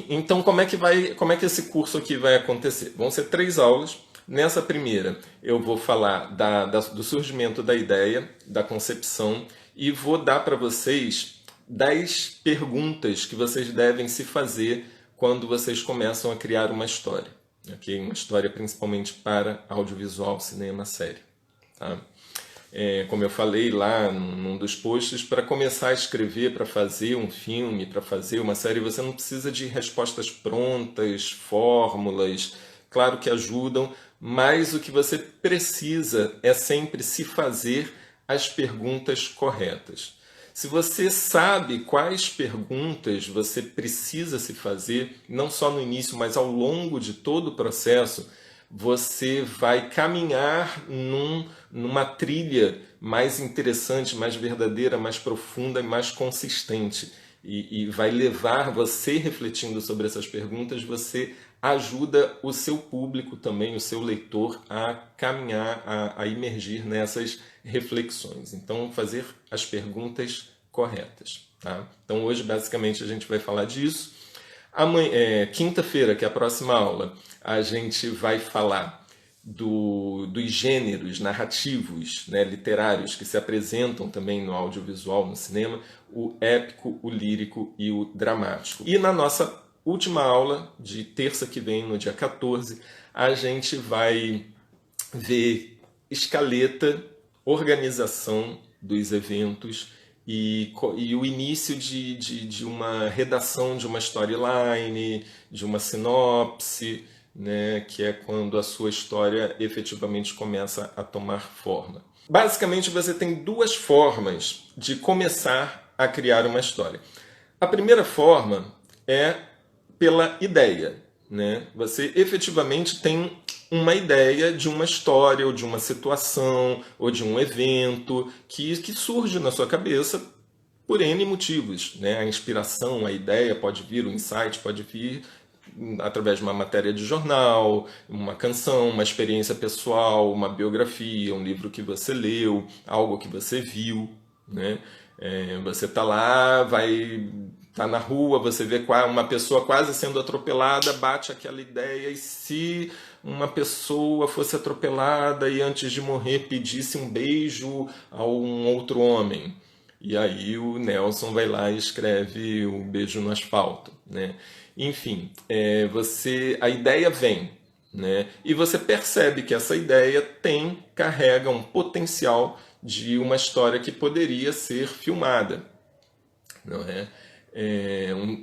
Então, como é que esse curso aqui vai acontecer? Vão ser 3 aulas. Nessa primeira, eu vou falar do surgimento da ideia, da concepção, e vou dar para vocês 10 perguntas que vocês devem se fazer quando vocês começam a criar uma história. Okay? Uma história principalmente para audiovisual, cinema, série. Tá? Como eu falei lá num dos posts, para começar a escrever, para fazer um filme, para fazer uma série, você não precisa de respostas prontas, fórmulas, claro que ajudam, mas o que você precisa é sempre se fazer as perguntas corretas. Se você sabe quais perguntas você precisa se fazer, não só no início, mas ao longo de todo o processo, você vai caminhar numa trilha mais interessante, mais verdadeira, mais profunda e mais consistente. E vai levar você refletindo sobre essas perguntas, você ajuda o seu público também, o seu leitor, a caminhar, a imergir nessas reflexões. Então, fazer as perguntas corretas. Tá? Então, hoje, basicamente, a gente vai falar disso. Quinta-feira, que é a próxima aula, a gente vai falar dos gêneros narrativos, né, literários que se apresentam também no audiovisual, no cinema, o épico, o lírico e o dramático. E na nossa última aula, de terça que vem, no dia 14, a gente vai ver escaleta, organização dos eventos e o início de uma redação de uma storyline, de uma sinopse, né, que é quando a sua história efetivamente começa a tomar forma. Basicamente, você tem 2 formas de começar a criar uma história. A primeira forma é pela ideia, né? Você efetivamente tem uma ideia de uma história, ou de uma situação, ou de um evento que surge na sua cabeça por N motivos, né? A inspiração, a ideia pode vir, o insight pode vir através de uma matéria de jornal, uma canção, uma experiência pessoal, uma biografia, um livro que você leu, algo que você viu, né? Você tá lá, tá na rua, você vê uma pessoa quase sendo atropelada, bate aquela ideia, e se uma pessoa fosse atropelada e antes de morrer pedisse um beijo a um outro homem? E aí o Nelson vai lá e escreve um beijo no asfalto, né? Enfim, a ideia vem, né? E você percebe que essa ideia carrega um potencial de uma história que poderia ser filmada, não é?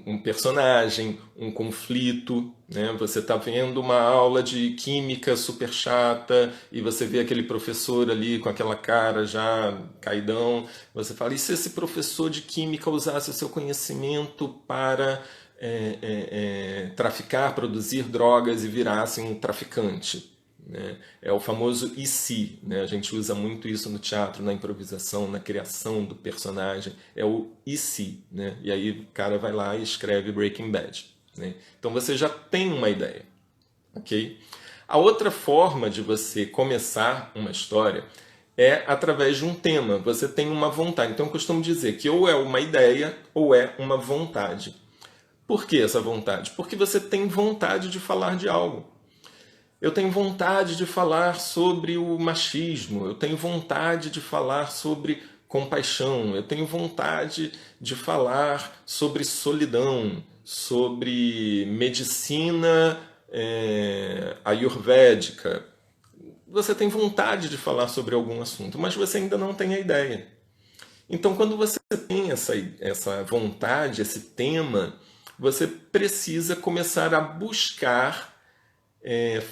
Um personagem, um conflito, né? Você está vendo uma aula de química super chata e você vê aquele professor ali com aquela cara já caidão. Você fala, e se esse professor de química usasse o seu conhecimento para traficar, produzir drogas e virasse um traficante? Né? É o famoso e se, né? A gente usa muito isso no teatro, na improvisação, na criação do personagem. É o e se, né? E aí o cara vai lá e escreve Breaking Bad, né? Então você já tem uma ideia, ok? A outra forma de você começar uma história é através de um tema. Você tem uma vontade. Então eu costumo dizer que ou é uma ideia ou é uma vontade. Por que essa vontade? Porque você tem vontade de falar de algo. Eu tenho vontade de falar sobre o machismo, eu tenho vontade de falar sobre compaixão, eu tenho vontade de falar sobre solidão, sobre medicina ayurvédica. Você tem vontade de falar sobre algum assunto, mas você ainda não tem a ideia. Então, quando você tem essa vontade, esse tema, você precisa começar a buscar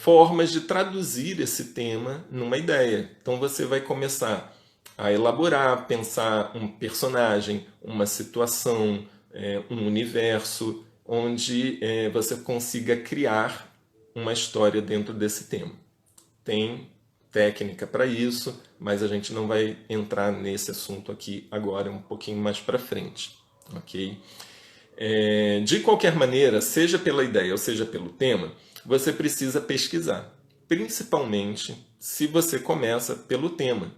formas de traduzir esse tema numa ideia. Então você vai começar a elaborar, pensar um personagem, uma situação, um universo, onde você consiga criar uma história dentro desse tema. Tem técnica para isso, mas a gente não vai entrar nesse assunto aqui agora, um pouquinho mais para frente, ok? De qualquer maneira, seja pela ideia ou seja pelo tema, você precisa pesquisar, principalmente se você começa pelo tema,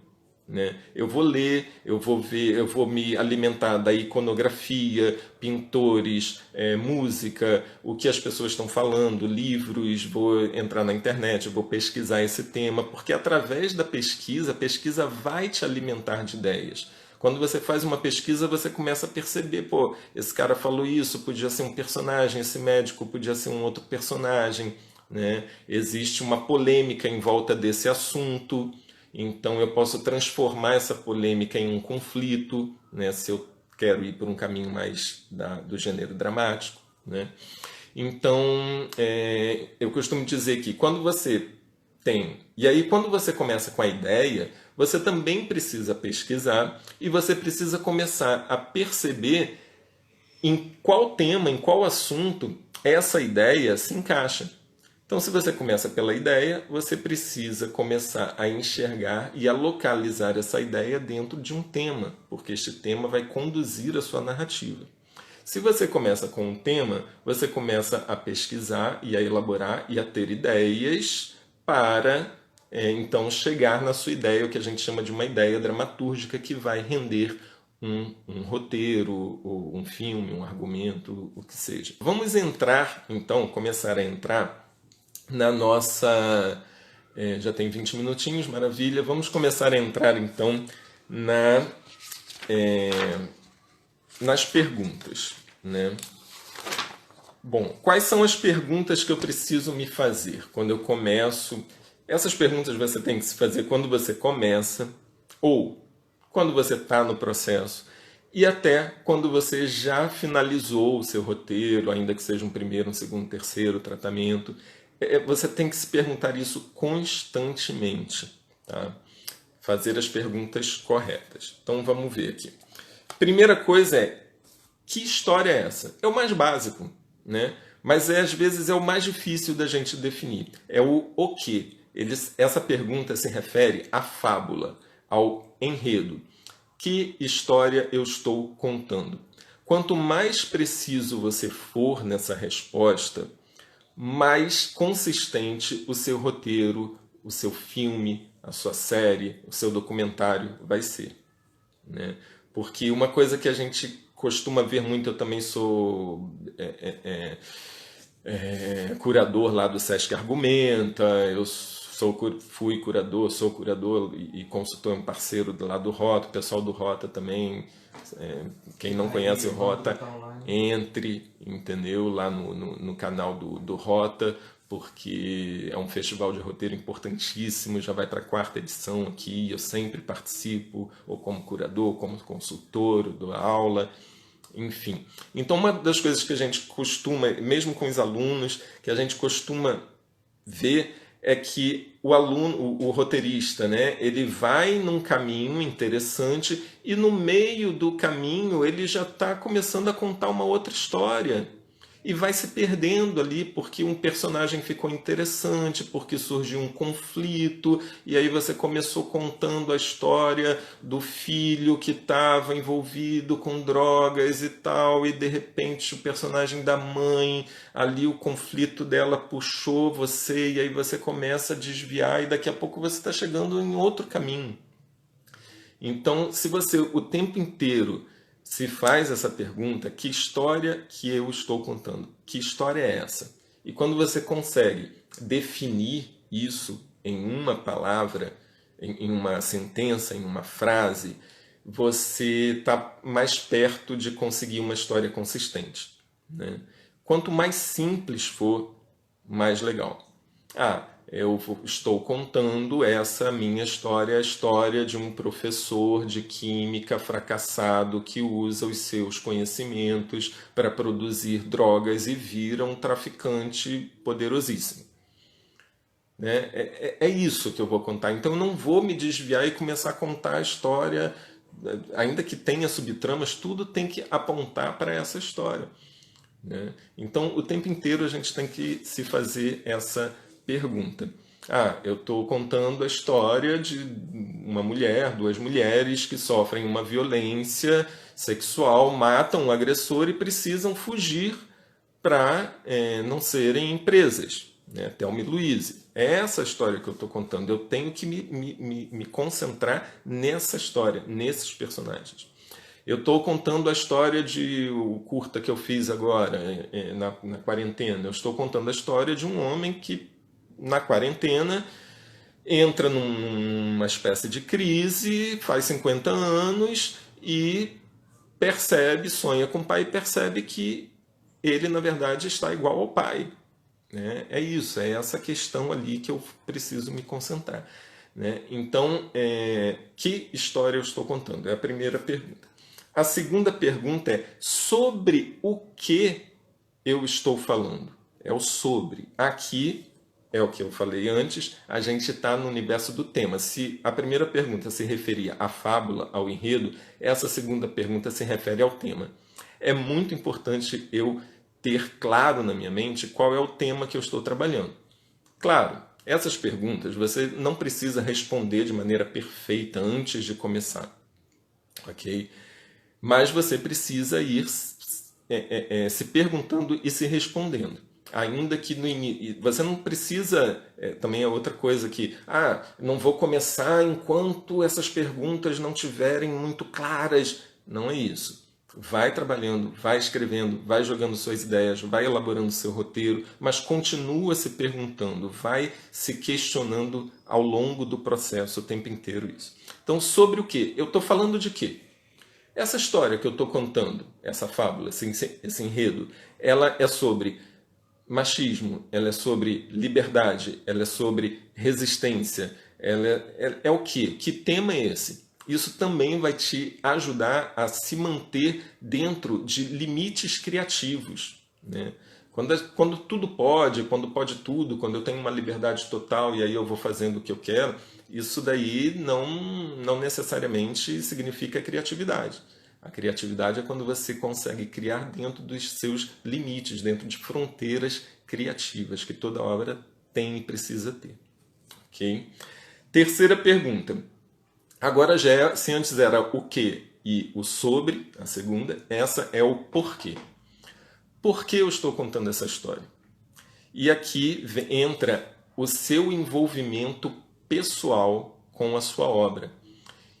né? Eu vou ler, eu vou ver, eu vou me alimentar da iconografia, pintores, música, o que as pessoas estão falando, livros, vou entrar na internet, vou pesquisar esse tema, porque através da pesquisa, a pesquisa vai te alimentar de ideias. Quando você faz uma pesquisa, você começa a perceber, pô, esse cara falou isso, podia ser um personagem, esse médico podia ser um outro personagem, né? Existe uma polêmica em volta desse assunto, então eu posso transformar essa polêmica em um conflito, né? Se eu quero ir por um caminho mais do gênero dramático, né? Então, eu costumo dizer que quando você tem, e aí quando você começa com a ideia, você também precisa pesquisar e você precisa começar a perceber em qual tema, em qual assunto essa ideia se encaixa. Então, se você começa pela ideia, você precisa começar a enxergar e a localizar essa ideia dentro de um tema, porque este tema vai conduzir a sua narrativa. Se você começa com um tema, você começa a pesquisar e a elaborar e a ter ideias para, então, chegar na sua ideia, o que a gente chama de uma ideia dramatúrgica que vai render um roteiro, ou um filme, um argumento, o que seja. Vamos entrar, então, começar a entrar na nossa... já tem 20 minutinhos, maravilha. Vamos começar a entrar, então, nas perguntas, né? Bom, quais são as perguntas que eu preciso me fazer quando eu começo? Essas perguntas você tem que se fazer quando você começa, ou quando você está no processo, e até quando você já finalizou o seu roteiro, ainda que seja um primeiro, um segundo, um terceiro tratamento. Você tem que se perguntar isso constantemente, tá? Fazer as perguntas corretas. Então vamos ver aqui. Primeira coisa que história é essa? É o mais básico, né? Mas às vezes é o mais difícil da gente definir. É o quê? Essa pergunta se refere à fábula, ao enredo. Que história eu estou contando? Quanto mais preciso você for nessa resposta, mais consistente o seu roteiro, o seu filme, a sua série, o seu documentário vai ser, né? Porque uma coisa que a gente costuma ver muito, eu também sou curador lá do Sesc Argumenta, fui curador, sou curador e consultor, um parceiro lá do Rota, o pessoal do Rota também, quem não conhece o Rota, entre, entendeu, lá no canal do Rota, porque é um festival de roteiro importantíssimo, já vai para a 4ª edição aqui, eu sempre participo, ou como curador, ou como consultor, dou aula, enfim. Então uma das coisas que a gente costuma, mesmo com os alunos, que a gente costuma ver é que o aluno, o roteirista, né, ele vai num caminho interessante e no meio do caminho ele já está começando a contar uma outra história. E vai se perdendo ali porque um personagem ficou interessante, porque surgiu um conflito, e aí você começou contando a história do filho que estava envolvido com drogas e tal, e de repente o personagem da mãe, ali o conflito dela puxou você, e aí você começa a desviar, e daqui a pouco você está chegando em outro caminho. Então, se você o tempo inteiro se faz essa pergunta, que história que eu estou contando? Que história é essa? E quando você consegue definir isso em uma palavra, em uma sentença, em uma frase, você está mais perto de conseguir uma história consistente, né? Quanto mais simples for, mais legal. Eu estou contando essa minha história, a história de um professor de química fracassado que usa os seus conhecimentos para produzir drogas e vira um traficante poderosíssimo. Né? É isso que eu vou contar. Então eu não vou me desviar e começar a contar a história, ainda que tenha subtramas, tudo tem que apontar para essa história. Né? Então o tempo inteiro a gente tem que se fazer essa pergunta. Eu estou contando a história de uma mulher, 2 mulheres que sofrem uma violência sexual, matam o agressor e precisam fugir para não serem presas, né? Thelma e Louise. É essa história que eu estou contando. Eu tenho que me concentrar nessa história, nesses personagens. Eu estou contando a história de o curta que eu fiz agora, na quarentena. Eu estou contando a história de um homem que, na quarentena, entra numa espécie de crise, faz 50 anos e percebe, sonha com o pai e percebe que ele, na verdade, está igual ao pai. Né? É isso, é essa questão ali que eu preciso me concentrar. Né? Então, que história eu estou contando? É a primeira pergunta. A segunda pergunta é sobre o que eu estou falando. É o sobre. Aqui é o que eu falei antes, a gente está no universo do tema. Se a primeira pergunta se referia à fábula, ao enredo, essa segunda pergunta se refere ao tema. É muito importante eu ter claro na minha mente qual é o tema que eu estou trabalhando. Claro, essas perguntas você não precisa responder de maneira perfeita antes de começar, ok? Mas você precisa ir se perguntando e se respondendo. Ainda que no início. Você não precisa. Também é outra coisa que. Não vou começar enquanto essas perguntas não estiverem muito claras. Não é isso. Vai trabalhando, vai escrevendo, vai jogando suas ideias, vai elaborando seu roteiro, mas continua se perguntando, vai se questionando ao longo do processo o tempo inteiro isso. Então, sobre o quê? Eu estou falando de quê? Essa história que eu estou contando, essa fábula, esse enredo, ela é sobre machismo, ela é sobre liberdade, ela é sobre resistência, ela é o quê? Que tema é esse? Isso também vai te ajudar a se manter dentro de limites criativos, né? Quando tudo pode, quando pode tudo, quando eu tenho uma liberdade total e aí eu vou fazendo o que eu quero, isso daí não necessariamente significa criatividade. A criatividade é quando você consegue criar dentro dos seus limites, dentro de fronteiras criativas que toda obra tem e precisa ter. Ok? Terceira pergunta. Agora já é, se antes era o que e o sobre, a segunda, essa é o porquê. Por que eu estou contando essa história? E aqui entra o seu envolvimento pessoal com a sua obra.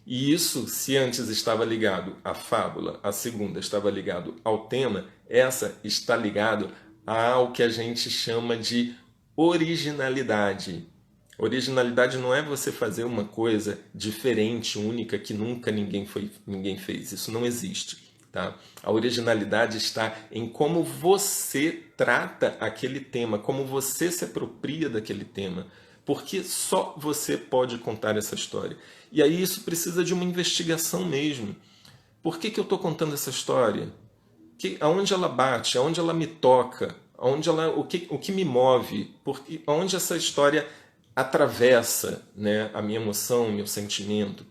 E isso, se antes estava ligado à fábula, a segunda estava ligado ao tema, essa está ligado ao que a gente chama de originalidade. Originalidade não é você fazer uma coisa diferente, única, que nunca ninguém fez. Isso não existe. Tá? A originalidade está em como você trata aquele tema, como você se apropria daquele tema. Porque só você pode contar essa história. E aí isso precisa de uma investigação mesmo. Por que eu estou contando essa história? Aonde ela bate? Aonde ela me toca? O que me move? Aonde essa história atravessa, né, a minha emoção, o meu sentimento?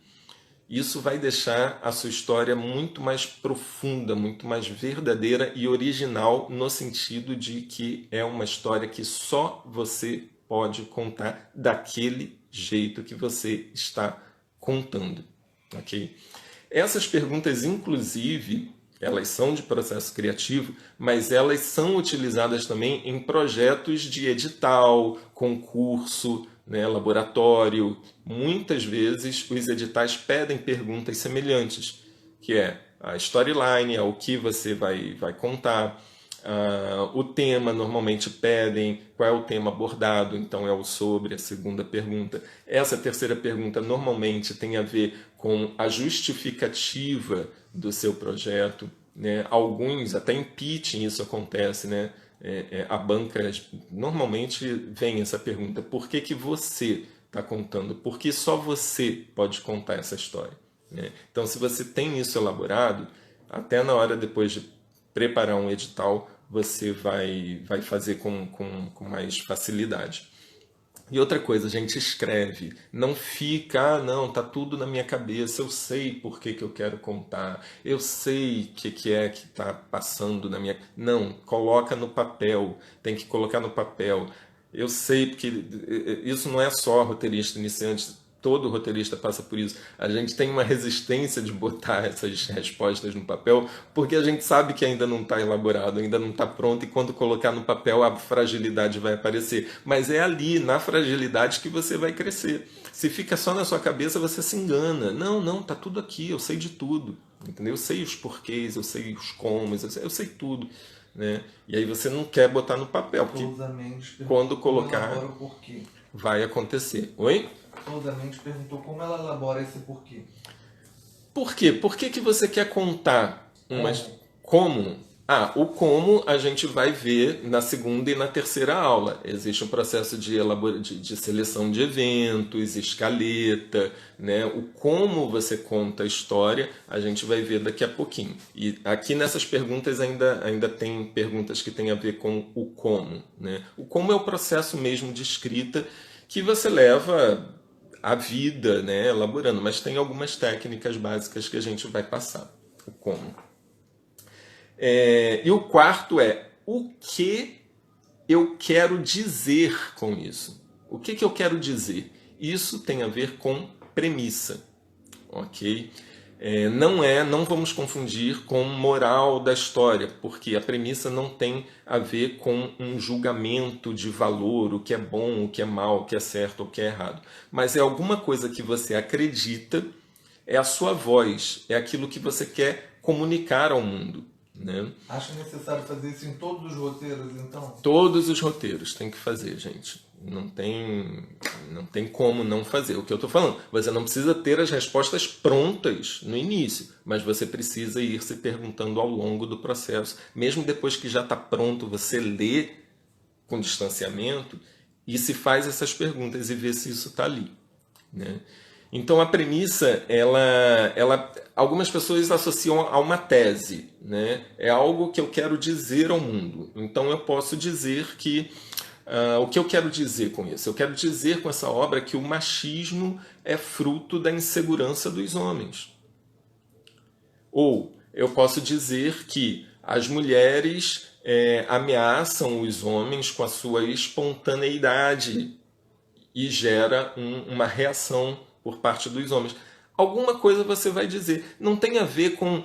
Isso vai deixar a sua história muito mais profunda, muito mais verdadeira e original, no sentido de que é uma história que só você pode contar daquele jeito que você está contando. Ok? Essas perguntas, inclusive, elas são de processo criativo, mas elas são utilizadas também em projetos de edital, concurso, né, laboratório. Muitas vezes os editais pedem perguntas semelhantes, que é a storyline, é o que você vai contar. O tema, normalmente pedem qual é o tema abordado, então é o sobre, a segunda pergunta. Essa terceira pergunta normalmente tem a ver com a justificativa do seu projeto, né? Alguns, até em pitching isso acontece, né? A banca normalmente vem essa pergunta: por que você está contando? Por que só você pode contar essa história? Né? Então, se você tem isso elaborado, até na hora depois de preparar um edital, você vai fazer com mais facilidade. E outra coisa, a gente escreve, não fica, não, tá tudo na minha cabeça, eu sei por que eu quero contar, eu sei o que é que tá passando na minha... Não, coloca no papel, tem que colocar no papel. Eu sei, porque isso não é só roteirista iniciante, todo roteirista passa por isso. A gente tem uma resistência de botar essas respostas no papel, porque a gente sabe que ainda não está elaborado, ainda não está pronto, e quando colocar no papel a fragilidade vai aparecer. Mas é ali, na fragilidade, que você vai crescer. Se fica só na sua cabeça, você se engana. Não, tá tudo aqui, eu sei de tudo. Entendeu? Eu sei os porquês, eu sei os comos, eu sei tudo. Né? E aí você não quer botar no papel, porque quando colocar vai acontecer. Oi? Souza Mendes perguntou como ela elabora esse porquê. Por quê? Por que que você quer contar como? O como a gente vai ver na segunda e na terceira aula. Existe um processo de seleção de eventos, escaleta, né? O como você conta a história, a gente vai ver daqui a pouquinho. E aqui nessas perguntas ainda tem perguntas que têm a ver com o como, né? O como é o processo mesmo de escrita que você leva a vida, né, elaborando, mas tem algumas técnicas básicas que a gente vai passar. O como. E o quarto é o que eu quero dizer com isso. O que eu quero dizer? Isso tem a ver com premissa, ok? Não vamos confundir com moral da história, porque a premissa não tem a ver com um julgamento de valor, o que é bom, o que é mal, o que é certo, o que é errado. Mas é alguma coisa que você acredita, é a sua voz, é aquilo que você quer comunicar ao mundo. Né? Acha necessário fazer isso em todos os roteiros, então? Todos os roteiros tem que fazer, gente. Não tem como não fazer. O que eu estou falando, você não precisa ter as respostas prontas no início, mas você precisa ir se perguntando ao longo do processo. Mesmo depois que já está pronto, você lê com distanciamento e se faz essas perguntas e vê se isso está ali. Né? Então a premissa, algumas pessoas associam a uma tese, né? É algo que eu quero dizer ao mundo. Então eu posso dizer que o que eu quero dizer com isso? Eu quero dizer com essa obra que o machismo é fruto da insegurança dos homens. Ou eu posso dizer que as mulheres ameaçam os homens com a sua espontaneidade e gera uma reação por parte dos homens. Alguma coisa você vai dizer. Não tem a ver com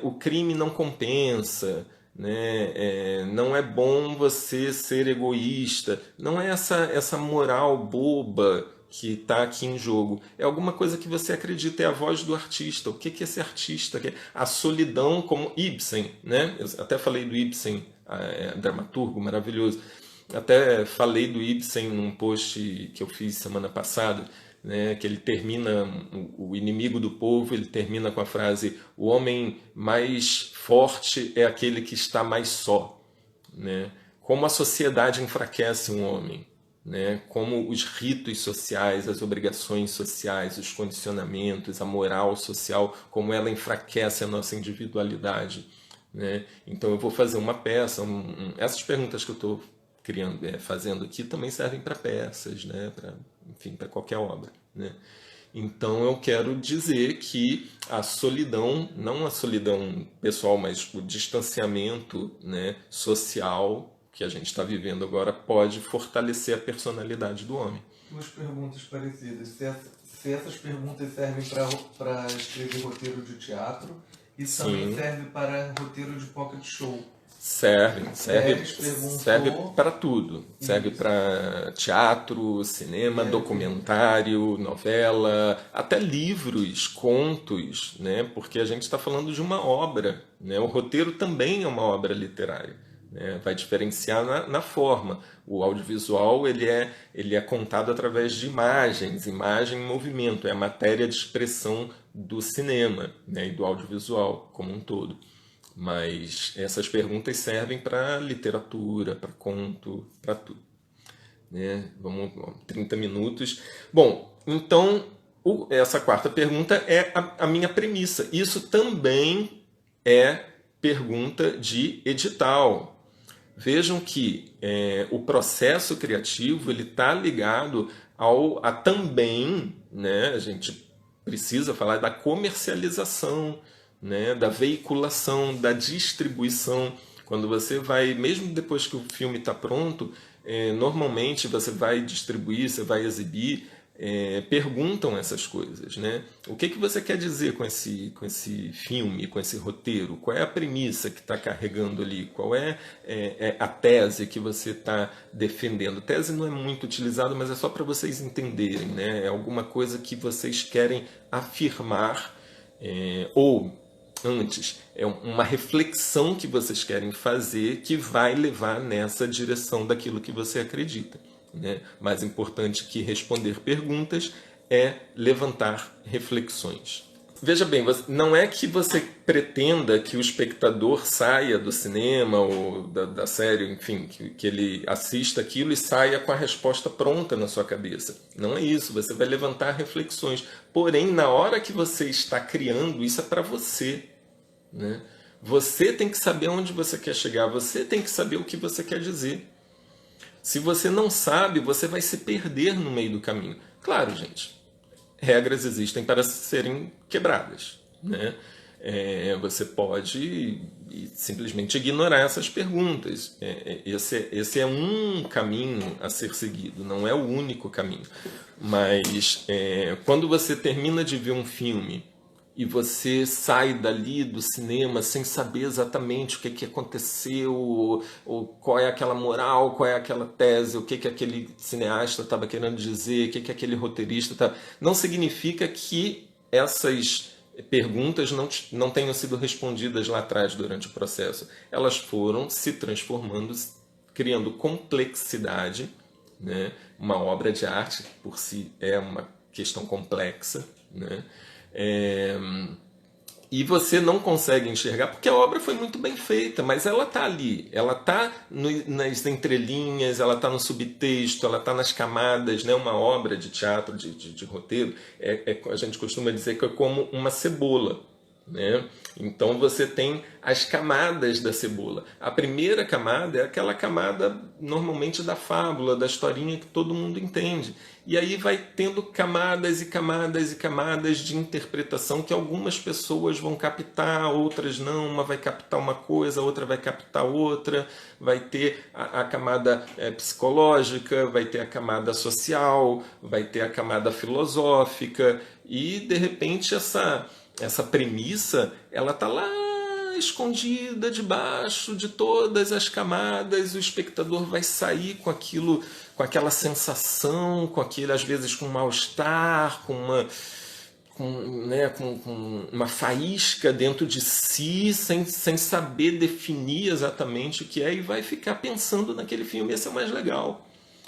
o crime não compensa, né? Não é bom você ser egoísta. Não é essa moral boba que está aqui em jogo. É alguma coisa que você acredita, é a voz do artista. O que esse artista quer? A solidão, como Ibsen, né? Eu até falei do Ibsen, dramaturgo maravilhoso. Até falei do Ibsen num post que eu fiz semana passada, né, que ele termina, o inimigo do povo, ele termina com a frase: o homem mais forte é aquele que está mais só. Né? Como a sociedade enfraquece um homem, né? Como os ritos sociais, as obrigações sociais, os condicionamentos, a moral social, como ela enfraquece a nossa individualidade. Né? Então eu vou fazer uma peça, essas perguntas que eu estou fazendo aqui também servem para peças, né? Para qualquer obra. Né? Então eu quero dizer que a solidão, não a solidão pessoal, mas o distanciamento, né, social que a gente está vivendo agora pode fortalecer a personalidade do homem. Duas perguntas parecidas. Se essas perguntas servem para escrever roteiro de teatro e também serve para roteiro de pocket show. Serve para tudo. Serve para teatro, cinema, documentário, novela, até livros, contos, né? Porque a gente está falando de uma obra. Né? O roteiro também é uma obra literária. Né? Vai diferenciar na forma. O audiovisual ele é contado através de imagens, imagem em movimento. É a matéria de expressão do cinema, né? E do audiovisual como um todo. Mas essas perguntas servem para literatura, para conto, para tudo. Né? Vamos, 30 minutos. Bom, então, essa quarta pergunta é a minha premissa. Isso também é pergunta de edital. Vejam que o processo criativo ele está ligado a também, né? A gente precisa falar da comercialização, né, da veiculação, da distribuição. Quando você vai, mesmo depois que o filme está pronto, normalmente você vai distribuir, você vai exibir, perguntam essas coisas, né? O que você quer dizer com esse filme, com esse roteiro? Qual é a premissa que está carregando ali? Qual é a tese que você está defendendo? Tese não é muito utilizado, mas é só para vocês entenderem, né? É alguma coisa que vocês querem afirmar, ou antes, é uma reflexão que vocês querem fazer que vai levar nessa direção daquilo que você acredita, né? Mais importante que responder perguntas é levantar reflexões. Veja bem, não é que você pretenda que o espectador saia do cinema ou da série, enfim, que ele assista aquilo e saia com a resposta pronta na sua cabeça. Não é isso, você vai levantar reflexões. Porém, na hora que você está criando, isso é para você, né? Você tem que saber onde você quer chegar, você tem que saber o que você quer dizer. Se você não sabe, você vai se perder no meio do caminho. Claro, gente, regras existem para serem quebradas, né? Você pode simplesmente ignorar essas perguntas. Esse é um caminho a ser seguido, não é o único caminho. Mas quando você termina de ver um filme e você sai dali do cinema sem saber exatamente o que aconteceu, ou qual é aquela moral, qual é aquela tese, o que aquele cineasta estava querendo dizer, o que aquele roteirista estava... Não significa que essas perguntas não tenham sido respondidas lá atrás durante o processo. Elas foram se transformando, criando complexidade, né? Uma obra de arte, por si, é uma questão complexa, né? E você não consegue enxergar porque a obra foi muito bem feita, mas ela está ali, ela está nas entrelinhas, ela está no subtexto, ela está nas camadas, né? Uma obra de teatro, de roteiro, a gente costuma dizer que é como uma cebola, né? Então você tem as camadas da cebola. A primeira camada é aquela camada normalmente da fábula, da historinha que todo mundo entende. E aí vai tendo camadas e camadas e camadas de interpretação que algumas pessoas vão captar, outras não. Uma vai captar uma coisa, outra vai captar outra. Vai ter a camada psicológica, vai ter a camada social, vai ter a camada filosófica. E de repente essa premissa, ela está lá escondida debaixo de todas as camadas, o espectador vai sair com aquilo, com aquela sensação, com aquele, às vezes com mal-estar, com uma faísca dentro de si, sem saber definir exatamente o que é, e vai ficar pensando naquele filme. Esse é o mais legal.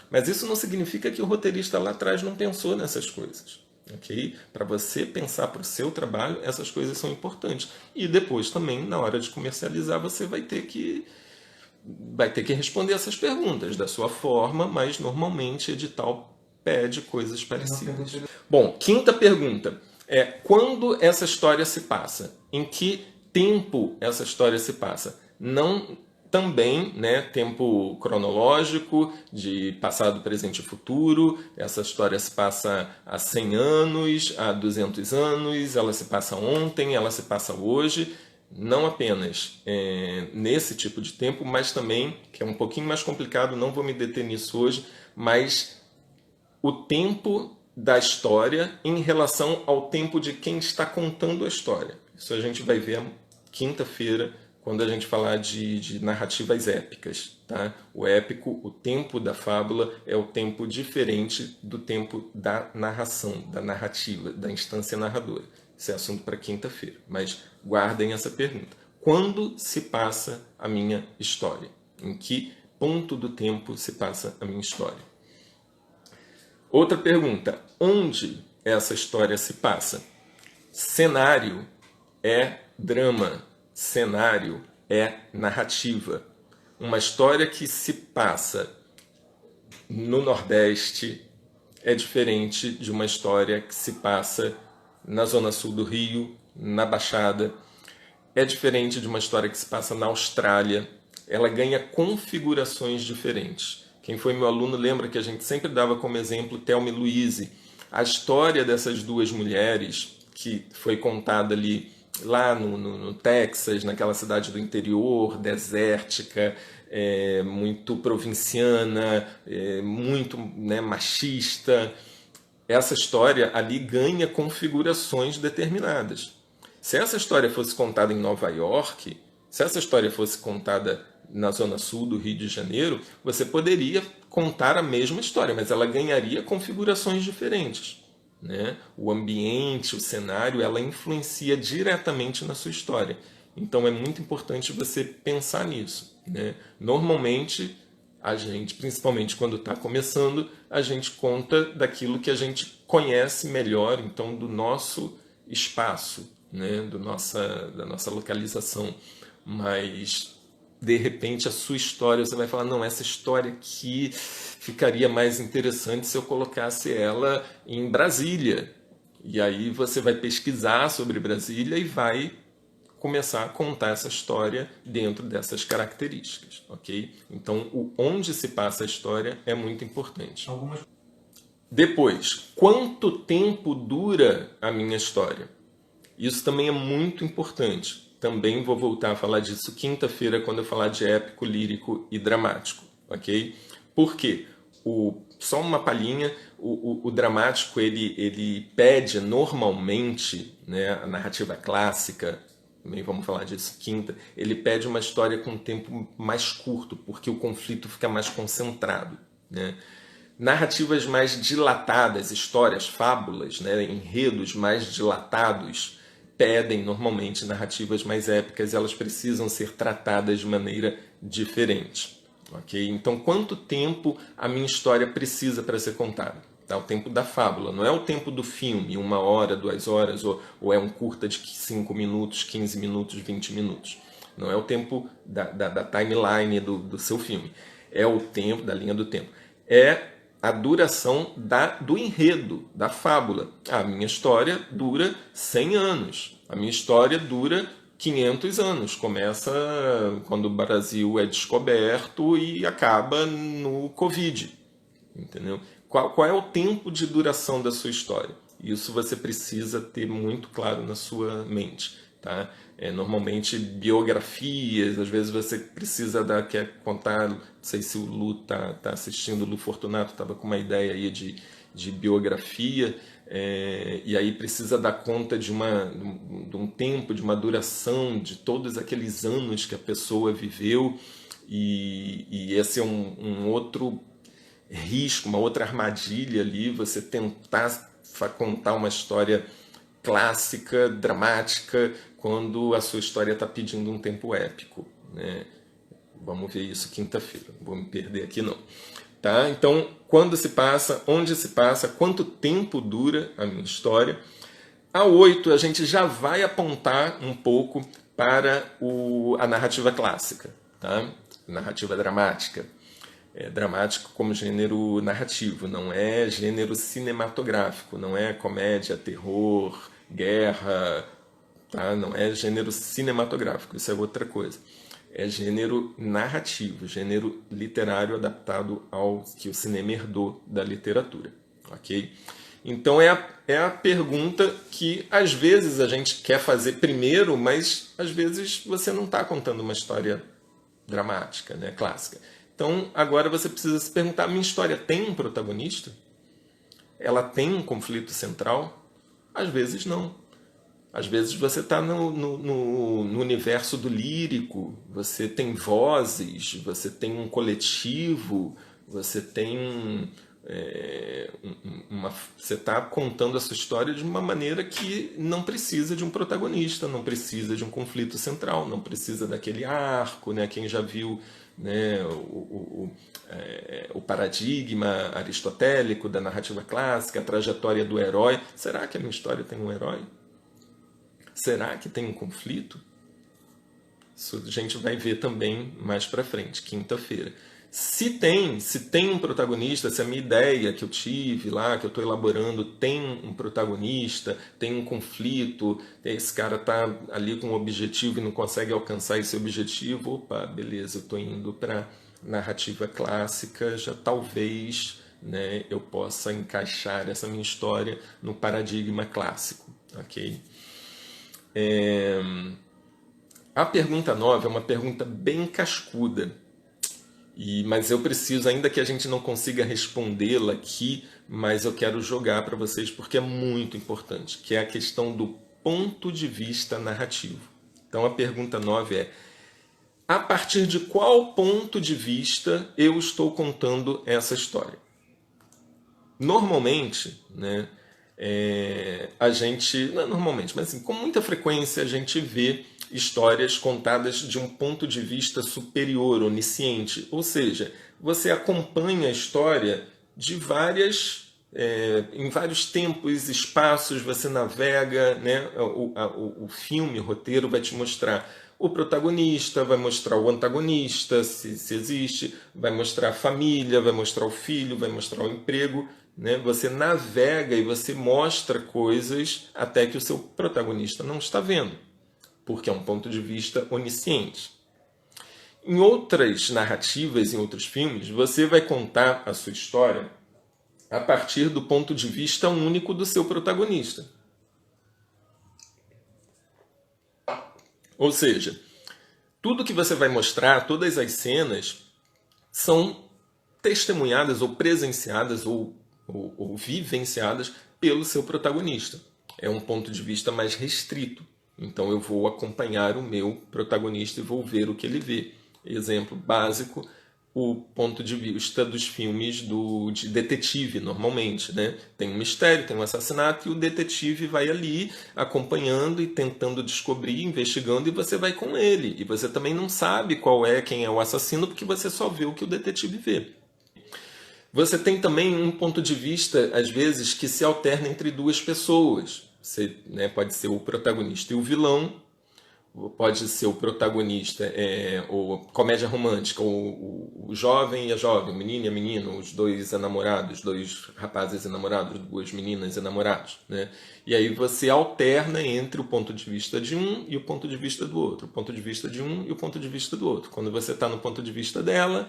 Mas isso não significa que o roteirista lá atrás não pensou nessas coisas. Okay? Para você pensar para o seu trabalho, essas coisas são importantes. E depois também, na hora de comercializar, você vai ter que responder essas perguntas da sua forma, mas normalmente edital pede coisas parecidas. Bom, quinta pergunta é: quando essa história se passa? Em que tempo essa história se passa? Não também, né, tempo cronológico, de passado, presente e futuro. Essa história se passa há 100 anos, há 200 anos, ela se passa ontem, ela se passa hoje. Não apenas nesse tipo de tempo, mas também, que é um pouquinho mais complicado, não vou me deter nisso hoje, mas o tempo da história em relação ao tempo de quem está contando a história. Isso a gente vai ver quinta-feira, quando a gente falar de narrativas épicas. Tá? O épico, o tempo da fábula, é o tempo diferente do tempo da narração, da narrativa, da instância narradora. Esse é assunto para quinta-feira, mas guardem essa pergunta. Quando se passa a minha história? Em que ponto do tempo se passa a minha história? Outra pergunta: onde essa história se passa? Cenário é drama. Cenário é narrativa. Uma história que se passa no Nordeste é diferente de uma história que se passa na Zona Sul do Rio, na Baixada. É diferente de uma história que se passa na Austrália. Ela ganha configurações diferentes. Quem foi meu aluno lembra que a gente sempre dava como exemplo Thelma e Louise. A história dessas duas mulheres, que foi contada ali lá no Texas, naquela cidade do interior, desértica, muito provinciana, muito, né, machista. essa história ali ganha configurações determinadas. Se essa história fosse contada em Nova York, se essa história fosse contada na zona sul do Rio de Janeiro, você poderia contar a mesma história, mas ela ganharia configurações diferentes, né? O ambiente, o cenário, ela influencia diretamente na sua história. Então é muito importante você pensar nisso, né? Normalmente, a gente, principalmente quando está começando, a gente conta daquilo que a gente conhece melhor, então do nosso espaço, né? Da nossa localização. Mas, de repente, a sua história, você vai falar, não, essa história aqui ficaria mais interessante se eu colocasse ela em Brasília. E aí você vai pesquisar sobre Brasília e vai começar a contar essa história dentro dessas características, ok? Então, onde se passa a história é muito importante. Depois, quanto tempo dura a minha história? Isso também é muito importante. Também vou voltar a falar disso quinta-feira, quando eu falar de épico, lírico e dramático, ok? Por quê? Só uma palhinha, o dramático ele pede normalmente, né, a narrativa clássica, também vamos falar disso quinta, ele pede uma história com um tempo mais curto, porque o conflito fica mais concentrado, né? Narrativas mais dilatadas, histórias, fábulas, né, enredos mais dilatados, pedem normalmente narrativas mais épicas, elas precisam ser tratadas de maneira diferente. Okay? Então, quanto tempo a minha história precisa para ser contada? Tá? O tempo da fábula, não é o tempo do filme, 1 hora, 2 horas, ou é um curta de 5 minutos, 15 minutos, 20 minutos. Não é o tempo da timeline do seu filme. É o tempo, da linha do tempo. É a duração do enredo, da fábula. A minha história dura 100 anos. A minha história dura 500 anos. Começa quando o Brasil é descoberto e acaba no Covid. Entendeu? Qual é o tempo de duração da sua história? Isso você precisa ter muito claro na sua mente. Tá? Normalmente biografias, às vezes você precisa quer contar, não sei se o Lu tá assistindo, o Lu Fortunato estava com uma ideia aí de biografia, e aí precisa dar conta de um tempo, de uma duração, de todos aqueles anos que a pessoa viveu, e esse é um outro risco, uma outra armadilha ali, você tentar contar uma história clássica, dramática, quando a sua história está pedindo um tempo épico, né? Vamos ver isso quinta-feira, não vou me perder aqui não. Tá? Então, quando se passa, onde se passa, quanto tempo dura a minha história. A 8, a gente já vai apontar um pouco para a narrativa clássica, tá? Narrativa dramática. Dramático como gênero narrativo, não é gênero cinematográfico, não é comédia, terror, guerra, tá? Não é gênero cinematográfico, isso é outra coisa. É gênero narrativo, gênero literário adaptado ao que o cinema herdou da literatura, ok? Então é a pergunta que às vezes a gente quer fazer primeiro, mas às vezes você não está contando uma história dramática, né, clássica. Então agora você precisa se perguntar, minha história tem um protagonista? Ela tem um conflito central? Às vezes não. Às vezes você está no universo do lírico, você tem vozes, você tem um coletivo, você tem você está contando a sua história de uma maneira que não precisa de um protagonista, não precisa de um conflito central, não precisa daquele arco, né? Quem já viu, né, o paradigma aristotélico da narrativa clássica, a trajetória do herói. Será que a minha história tem um herói? Será que tem um conflito? Isso a gente vai ver também mais para frente, quinta-feira. Se tem um protagonista, se a minha ideia que eu tive lá, que eu estou elaborando, tem um protagonista, tem um conflito, esse cara está ali com um objetivo e não consegue alcançar esse objetivo, opa, beleza, eu estou indo para narrativa clássica, já talvez, né, eu possa encaixar essa minha história no paradigma clássico, ok? A pergunta 9 é uma pergunta bem cascuda. Mas eu preciso, ainda que a gente não consiga respondê-la aqui, mas eu quero jogar para vocês porque é muito importante, que é a questão do ponto de vista narrativo. Então a pergunta 9 é: a partir de qual ponto de vista eu estou contando essa história? Normalmente, né, a gente, não normalmente, mas assim, com muita frequência a gente vê histórias contadas de um ponto de vista superior, onisciente. Ou seja, você acompanha a história de em vários tempos, espaços, você navega, né? O filme, o roteiro vai te mostrar o protagonista, vai mostrar o antagonista, se existe, vai mostrar a família, vai mostrar o filho, vai mostrar o emprego. Né? Você navega e você mostra coisas até que o seu protagonista não está vendo, porque é um ponto de vista onisciente. Em outras narrativas, em outros filmes, você vai contar a sua história a partir do ponto de vista único do seu protagonista. Ou seja, tudo que você vai mostrar, todas as cenas, são testemunhadas ou presenciadas ou vivenciadas pelo seu protagonista. É um ponto de vista mais restrito. Então eu vou acompanhar o meu protagonista e vou ver o que ele vê. Exemplo básico, o ponto de vista dos filmes de detetive, normalmente. Né? Tem um mistério, tem um assassinato, e o detetive vai ali acompanhando e tentando descobrir, investigando, e você vai com ele. E você também não sabe quem é o assassino, porque você só vê o que o detetive vê. Você tem também um ponto de vista, às vezes, que se alterna entre duas pessoas. Você, né, pode ser o protagonista e o vilão, pode ser o protagonista, ou comédia romântica, o jovem e a jovem, o menino e a menina, os dois enamorados, dois rapazes enamorados, duas meninas enamorados. Né? E aí você alterna entre o ponto de vista de um e o ponto de vista do outro, o ponto de vista de um e o ponto de vista do outro. Quando você está no ponto de vista dela,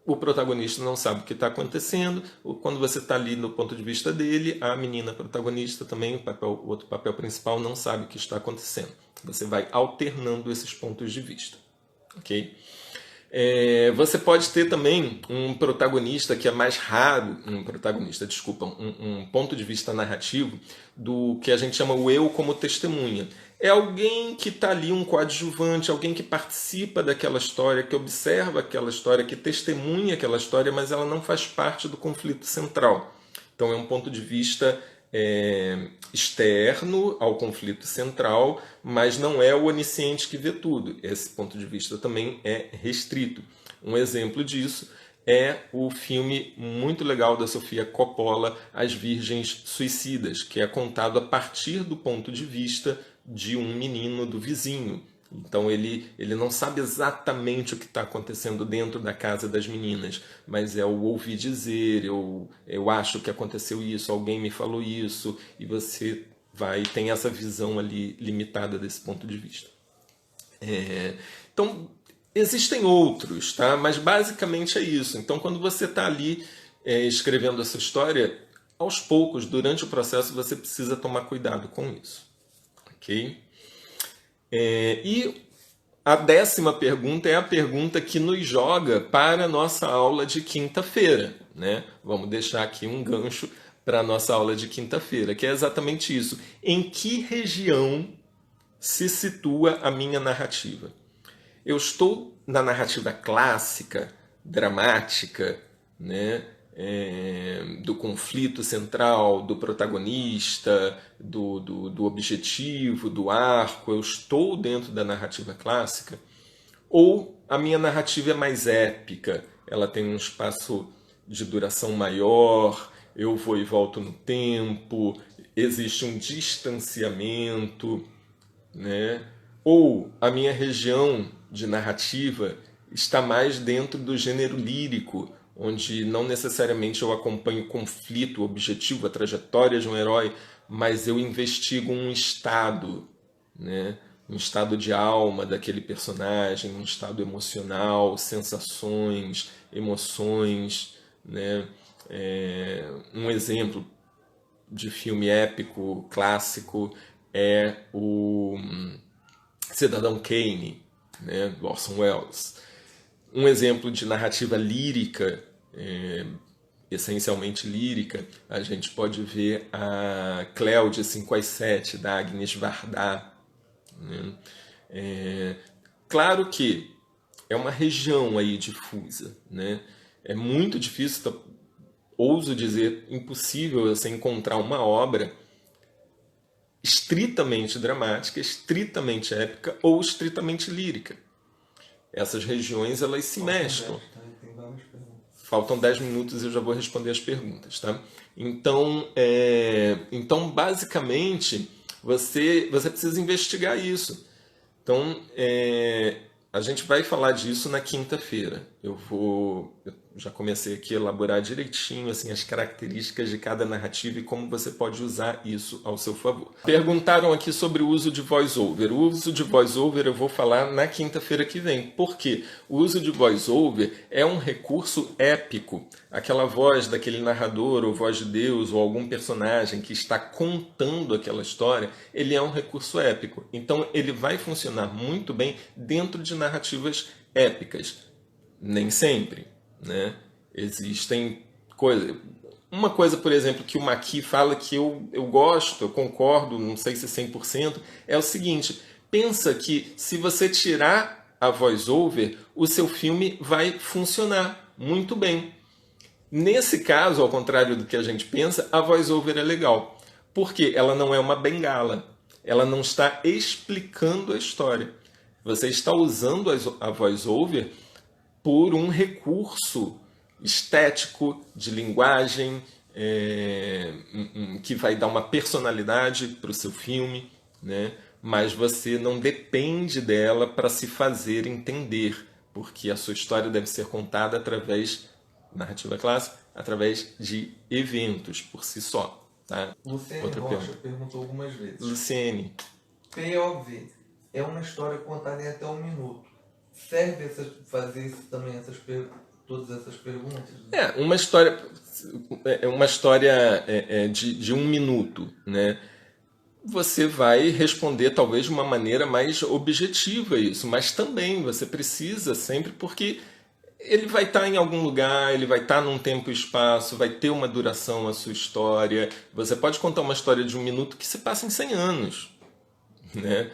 o protagonista não sabe o que está acontecendo. Quando você está ali no ponto de vista dele, a menina protagonista também, o outro papel principal, não sabe o que está acontecendo. Você vai alternando esses pontos de vista. Ok? Você pode ter também um protagonista que é mais raro, um ponto de vista narrativo do que a gente chama o eu como testemunha. É alguém que está ali, um coadjuvante, alguém que participa daquela história, que observa aquela história, que testemunha aquela história, mas ela não faz parte do conflito central. Então é um ponto de vista externo ao conflito central, mas não é o onisciente que vê tudo. Esse ponto de vista também é restrito. Um exemplo disso é o filme muito legal da Sofia Coppola, As Virgens Suicidas, que é contado a partir do ponto de vista de um menino do vizinho. Então ele não sabe exatamente o que está acontecendo dentro da casa das meninas, mas é o ouvir dizer, eu acho que aconteceu isso, alguém me falou isso, e você tem essa visão ali limitada desse ponto de vista. Então, existem outros, tá? Mas basicamente é isso. Então, quando você está ali escrevendo essa história, aos poucos, durante o processo, você precisa tomar cuidado com isso. Ok? E a 10ª pergunta é a pergunta que nos joga para a nossa aula de quinta-feira. Né? Vamos deixar aqui um gancho para a nossa aula de quinta-feira, que é exatamente isso. Em que região se situa a minha narrativa? Eu estou na narrativa clássica, dramática, né? Do conflito central, do protagonista, do objetivo, do arco. Eu estou dentro da narrativa clássica? Ou a minha narrativa é mais épica? Ela tem um espaço de duração maior, eu vou e volto no tempo, existe um distanciamento, né? Ou a minha região de narrativa está mais dentro do gênero lírico, onde não necessariamente eu acompanho o conflito, o objetivo, a trajetória de um herói, mas eu investigo um estado, né? Um estado de alma daquele personagem, um estado emocional, sensações, emoções. Né? Um exemplo de filme épico, clássico, é o Cidadão Kane, né? do Orson Welles. Um exemplo de narrativa lírica, essencialmente lírica, a gente pode ver a Cléo de 5 às 7, da Agnes Varda. Né? Claro que é uma região aí difusa, né? É muito difícil, ouso dizer, impossível você encontrar uma obra estritamente dramática, estritamente épica ou estritamente lírica. Essas regiões, elas se mesclam. Faltam 10 minutos e eu já vou responder as perguntas, tá? Então, basicamente, você precisa investigar isso. Então, a gente vai falar disso na quinta-feira. Eu já comecei aqui a elaborar direitinho assim, as características de cada narrativa e como você pode usar isso ao seu favor. Perguntaram aqui sobre o uso de voice-over. O uso de voice-over eu vou falar na quinta-feira que vem. Por quê? O uso de voice-over é um recurso épico. Aquela voz daquele narrador, ou voz de Deus, ou algum personagem que está contando aquela história, ele é um recurso épico. Então, ele vai funcionar muito bem dentro de narrativas épicas. Nem sempre, né? Existem coisas... Uma coisa, por exemplo, que o Maqui fala que eu gosto, eu concordo, não sei se 100%, é o seguinte: pensa que se você tirar a voice-over, o seu filme vai funcionar muito bem. Nesse caso, ao contrário do que a gente pensa, a voice-over é legal. Porque ela não é uma bengala. Ela não está explicando a história. Você está usando a voice-over por um recurso estético, de linguagem, que vai dar uma personalidade para o seu filme, né? Mas você não depende dela para se fazer entender, porque a sua história deve ser contada através, narrativa clássica, através de eventos por si só. Tá? Luciene Rocha perguntou algumas vezes. Luciene. POV é uma história contada em até 1 minuto. Serve fazer também todas essas perguntas? Uma história de 1 minuto, né? Você vai responder talvez de uma maneira mais objetiva isso, mas também você precisa sempre, porque ele vai estar em algum lugar, ele vai estar num tempo e espaço, vai ter uma duração a sua história. Você pode contar uma história de 1 minuto que se passa em 100 anos, né?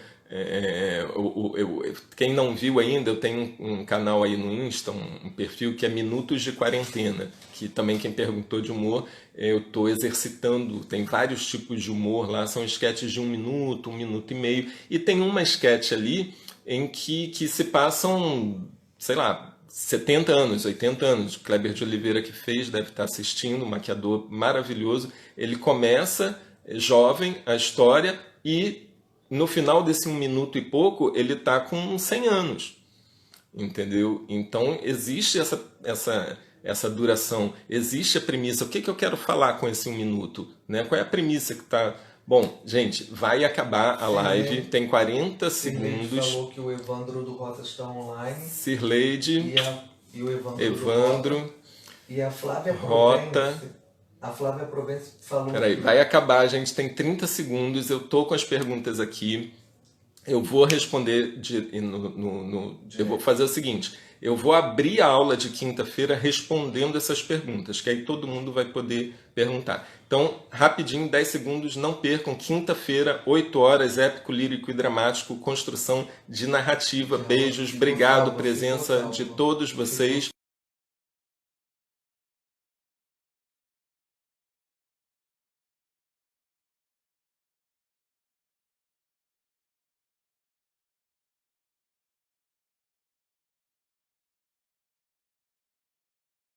Quem não viu ainda, eu tenho um canal aí no Insta, um perfil que é Minutos de Quarentena, que também quem perguntou de humor, eu estou exercitando, tem vários tipos de humor lá, são sketches de 1 minuto, 1 minuto e meio, e tem uma sketch ali em que se passam, sei lá, 70 anos, 80 anos. O Kleber de Oliveira que fez, deve estar assistindo, um maquiador maravilhoso. Ele começa jovem a história e no final desse 1 minuto e pouco, ele está com 100 anos, entendeu? Então, existe essa duração, existe a premissa. O que eu quero falar com esse 1 minuto? Né? Qual é a premissa que está... Bom, gente, vai acabar a live, tem 40 segundos. Sirleide falou que o Evandro do Rosa está online. Sirleide, e o Evandro, e a Flávia Rota... A Flávia Provence falou... Peraí, vai acabar, gente, tem 30 segundos, eu tô com as perguntas aqui, eu vou responder, eu vou fazer o seguinte, eu vou abrir a aula de quinta-feira respondendo essas perguntas, que aí todo mundo vai poder perguntar. Então, rapidinho, 10 segundos, não percam, quinta-feira, 8 horas, épico, lírico e dramático, construção de narrativa. Beijos, obrigado, presença de todos vocês.